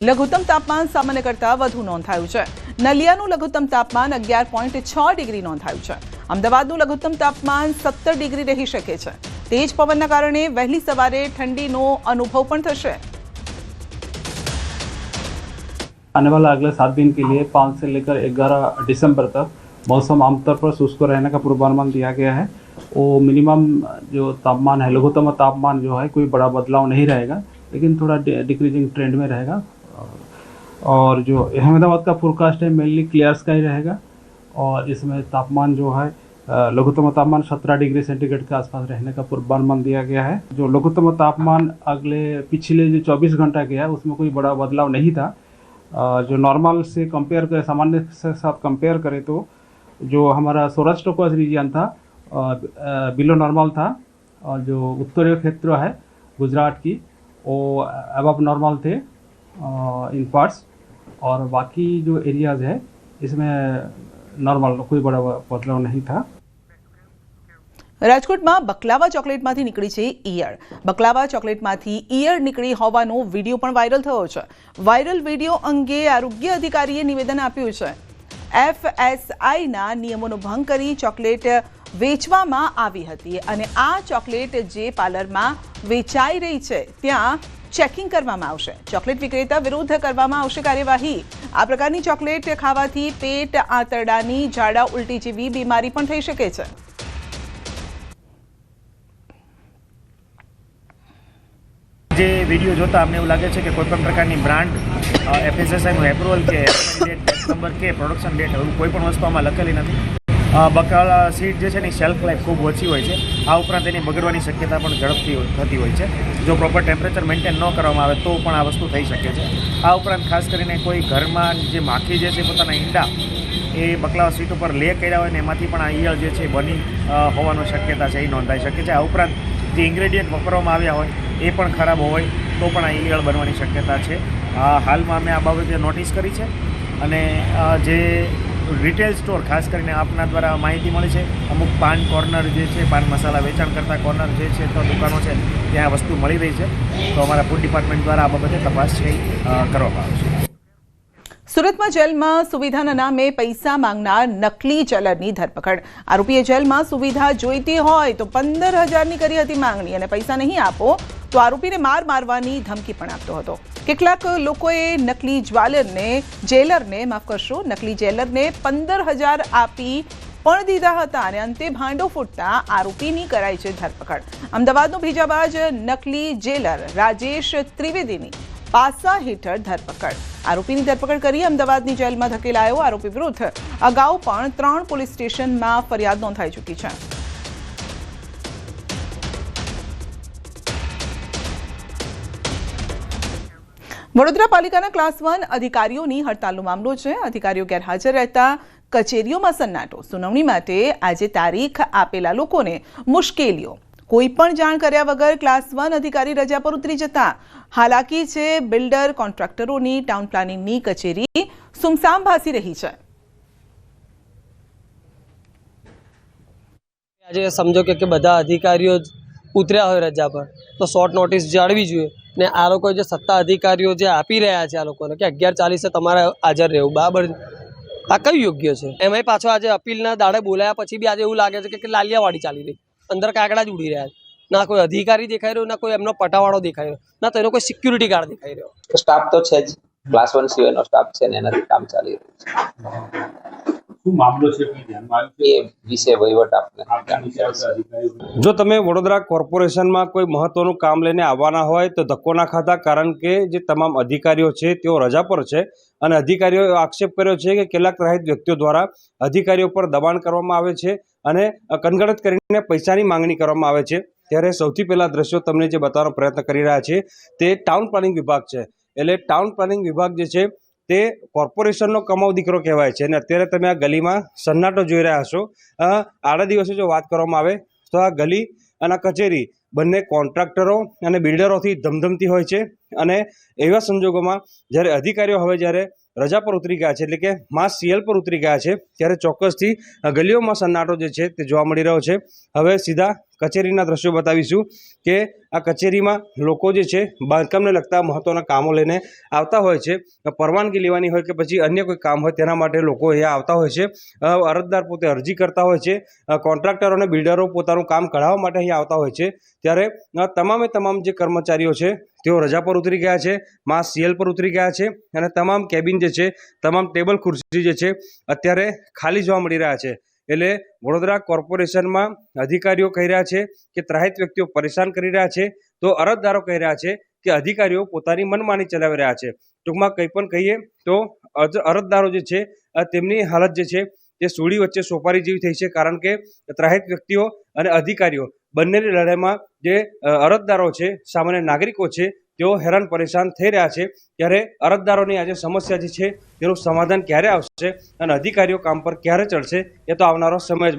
લઘુત્તમ તાપમાન સામાન્ય કરતાં વધુ નોંધાયું છે। નલિયાનું લઘુત્તમ તાપમાન 11.6 ડિગ્રી નોંધાયું છે। અમદાવાદનું લઘુત્તમ તાપમાન 17 ડિગ્રી રહી શકે છે। તેજ પવનના કારણે વહેલી સવારે ઠંડીનો અનુભવ પણ થશે। आने वाला अगले 7 दिन के लिए 5 से लेकर 11 दिसंबर तक मौसम आमतौर पर शुष्क रहने का पूर्वानुमान दिया गया है। वो मिनिमम जो तापमान है, लघुत्तम तापमान जो है कोई बड़ा बदलाव नहीं रहेगा, लेकिन थोड़ा डिक्रीजिंग ट्रेंड में रहेगा। और जो अहमदाबाद का फोरकास्ट है मेनली क्लियर स्काई रहेगा और इसमें तापमान जो है लघुत्तम तापमान 17 डिग्री सेंटीग्रेड के आसपास रहने का पूर्वानुमान दिया गया है। जो लघुत्तम तापमान अगले पिछले जो 24 घंटा गया है उसमें कोई बड़ा बदलाव नहीं था। जो नॉर्मल से कंपेयर करें, सामान्य से साथ कंपेयर करें तो जो हमारा सौराष्ट्र कोस्ट रीजन था बिलो नॉर्मल था, और जो उत्तरीय क्षेत्र है गुजरात की वो अबव नॉर्मल थे इन पार्ट्स, और बाकी जो एरियाज़ है इसमें नॉर्मल कोई बड़ा बदलाव नहीं था। રાજકોટમાં બકલાવા ચોકલેટમાંથી નીકળી છે ઈયળ। બકલાવા ચોકલેટમાંથી ઈયળ નીકળી હોવાનો વિડીયો પણ વાયરલ થયો છે। વાયરલ વિડીયો અંગે આરોગ્ય અધિકારીએ નિવેદન આપ્યું છે। FSIના નિયમોનો ભંગ કરી ચોકલેટ વેચવામાં આવી હતી અને આ ચોકલેટ જે પાર્લરમાં વેચાઈ રહી છે ત્યાં ચેકિંગ કરવામાં આવશે। ચોકલેટ વિક્રેતા વિરુદ્ધ કરવામાં આવશે કાર્યવાહી। આ પ્રકારની ચોકલેટ ખાવાથી પેટ, આંતરડાની, ઝાડા, ઉલટી જેવી બીમારી પણ થઈ શકે છે। જે વિડીયો જોતા અમને એવું લાગે છે કે કોઈપણ પ્રકારની બ્રાન્ડ FSSIનું એપ્રુવલ કે ડેટ, બેચ નંબર કે પ્રોડક્શન ડેટ એવું કોઈ પણ વસ્તુ આમાં લખેલી નથી। બકાલા સીડ જે છે એની શેલ્ફ લાઈફ ખૂબ ઓછી હોય છે। આ ઉપરાંત એની બગડવાની શક્યતા પણ ઝડપથી થતી હોય છે। જો પ્રોપર ટેમ્પરેચર મેન્ટેન ન કરવામાં આવે તો પણ આ વસ્તુ થઈ શકે છે। આ ઉપરાંત ખાસ કરીને કોઈ ઘરમાં જે માખી જે છે પોતાના ઈંડા એ બકલાવા સીટ ઉપર લે કર્યા હોય ને એમાંથી પણ આ ઈયળ જે છે બની હોવાની શક્યતા છે એ નોંધાઈ શકે છે। આ ઉપરાંત જે ઇન્ગ્રેડિયન્ટ વાપરવામાં આવ્યા હોય એ પણ ખરાબ હોય તો પણ આ ઈયળ બનવાની શક્યતા છે। હાલમાં અમે આ બાબતે નોટિસ કરી છે અને જે રિટેલ સ્ટોર ખાસ કરીને આપના દ્વારા માહિતી મળી છે, અમુક પાન કોર્નર જે છે, પાન મસાલા વેચાણ કરતા કોર્નર જે છે તો દુકાનો છે ત્યાં વસ્તુ મળી રહી છે, તો અમારા ફૂડ ડિપાર્ટમેન્ટ દ્વારા આ બાબતે તપાસ છે કરવામાં આવશે। સુરતમાં જેલમાં સુવિધાના નામે પૈસા માંગનાર નકલી જેલરની ધરપકડ। આરોપીએ જેલમાં સુવિધા જોઈતી હોય તો 15,000ની કરી હતી માંગણી અને પૈસા નહીં આપો તો આરોપીને માર મારવાની ધમકી પણ આપતો હતો। કેટલાક લોકોએ નકલી જેલરને 15,000 આપી પણ દીધા હતા અને અંતે ભાંડો ફૂટતા આરોપીની કરાઈ છે ધરપકડ। અમદાવાદનો ભેજાબાજ નકલી જેલર રાજેશ ત્રિવેદીની પાસા હેઠળ ધરપકડ। આરોપીની ધરપકડ કરી અમદાવાદની જેલમાં ધકેલાયો। આરોપી વિરુદ્ધ અગાઉ પણ 3 પોલીસ સ્ટેશનમાં ફરિયાદ નોંધાઈ ચૂકી છે। વડોદરા પાલિકાના ક્લાસ 1 અધિકારીઓની હડતાલનો મામલો છે। અધિકારીઓ ગેરહાજર રહેતા કચેરીઓમાં સન્નાટો। સુનાવણી માટે આજે તારીખ આપેલા લોકોને મુશ્કેલીઓ। કોઈ પણ જાણ કર્યા વગર ક્લાસ 1 અધિકારી રજા પર ઉતરી જતા હાલાકી છે। બિલ્ડર કોન્ટ્રાક્ટરોની ટાઉન પ્લાનિંગની કચેરી સુમસામ ભાસી રહી છે। આજે સમજો કે બધા અધિકારીઓ ઉતર્યા હોય રજા પર તો શોર્ટ નોટિસ જાળવી જોઈએ ને આ લોકો જે સત્તા અધિકારીઓ જે આપી રહ્યા છે આ લોકોને કે 11:40 તમારે હાજર રહેવું, બરાબર આ કયું યોગ્ય છે? એમાંય પાછો આજે અપીલના દાડે બોલાયા પછી બી આજે એવું લાગે છે કે લાલિયાવાડી ચાલી રહી, અંદર કાગડા જ ઉડી રહ્યા છે। ના કોઈ અધિકારી દેખાઈ રહ્યો, ના કોઈ એમનો પટાવાળો દેખાઈ રહ્યો, ના તો એનો કોઈ સિક્યુરિટી ગાર્ડ દેખાઈ રહ્યો। સ્ટાફ તો છે જ, ક્લાસ 1 સિવાયનો સ્ટાફ છે ને એનાથી કામ ચાલી રહ્યું છે। શું મામલો છે કઈ ધ્યાનમાં આવ્યું એ વિશે વહીવટ આપને જો તમે વડોદરા કોર્પોરેશનમાં કોઈ મહત્વનું કામ લઈને આવવાના હોય તો ધક્કો ના ખાતા, કારણ કે જે તમામ અધિકારીઓ છે તેઓ રજા પર છે અને અધિકારીઓએ આક્ષેપ કર્યો છે કે કેટલાક રહિત વ્યક્તિઓ દ્વારા અધિકારીઓ પર દબાણ કરવામાં આવે છે અને કનગણત કરીને પૈસાની માંગણી કરવામાં આવે છે। ત્યારે સૌથી પહેલા દ્રશ્યો તમને જે બતાવવાનો પ્રયત્ન કરી રહ્યા છે તે ટાઉન પ્લાનિંગ વિભાગ છે। એટલે ટાઉન પ્લાનિંગ વિભાગ જે છે તે કોર્પોરેશનનો કમાઉ દીકરો કહેવાય છે અને અત્યારે તમે આ ગલીમાં સન્નાટો જોઈ રહ્યા છો। આડા દિવસે જો વાત કરવામાં આવે તો આ ગલી અને આ કચેરી બંને કોન્ટ્રાક્ટરો અને બિલ્ડરોથી ધમધમતી હોય છે અને એવા સંજોગોમાં જ્યારે અધિકારીઓ હવે જ્યારે રજા પર ઉતરી ગયા છે, એટલે કે માસ સીએલ પર ઉતરી ગયા છે, ત્યારે ચોક્કસથી ગલીઓમાં સન્નાટો જે છે તે જોવા મળી રહ્યો છે. હવે સીધા કચેરીના દ્રશ્યો બતાવીશું કે આ કચેરીમાં લોકો જે છે બાંધકામને લગતા મહત્વના કામો લઈને આવતા હોય છે. પરવાનગી લેવાની હોય કે પછી અન્ય કોઈ કામ હોય તેના માટે લોકો અહીંયા આવતા હોય છે. અરજદાર પોતે અરજી કરતા હોય છે. કોન્ટ્રાક્ટરો અને બિલ્ડરો પોતાનું કામ કઢાવવા માટે અહીંયા આવતા હોય છે. ત્યારે તમામે તમામ જે કર્મચારીઓ છે તેઓ રજા પર ઉતરી ગયા છે, માસ સીએલ પર ઉતરી ગયા છે અને તમામ કેબિન જે છે, તમામ ટેબલ ખુરશી જે છે અત્યારે ખાલી જોવા મળી રહ્યા છે. એટલે વડોદરા કોર્પોરેશનમાં અધિકારીઓ કહી રહ્યા છે કે ત્રાહિત વ્યક્તિઓ પરેશાન કરી રહ્યા છે, તો અરજદારો કહી રહ્યા છે કે અધિકારીઓ પોતાની મનમાની ચલાવી રહ્યા છે. ટૂંકમાં કંઈ પણ કહીએ તો અરજદારો જે છે તેમની હાલત જે છે તે સૂડી વચ્ચે સોપારી જેવી થઈ છે, કારણ કે ત્રાહિત વ્યક્તિઓ અને અધિકારીઓ બંનેની લડાઈમાં જે અરજદારો છે, સામાન્ય નાગરિકો છે, તેઓ હેરાન પરેશાન થઈ રહ્યા છે. ત્યારે અરજદારોની આજે સમસ્યા જે છે તેનું સમાધાન ક્યારે આવશે અને અધિકારીઓ કામ પર ક્યારે ચડશે એ તો આવનારો સમય જ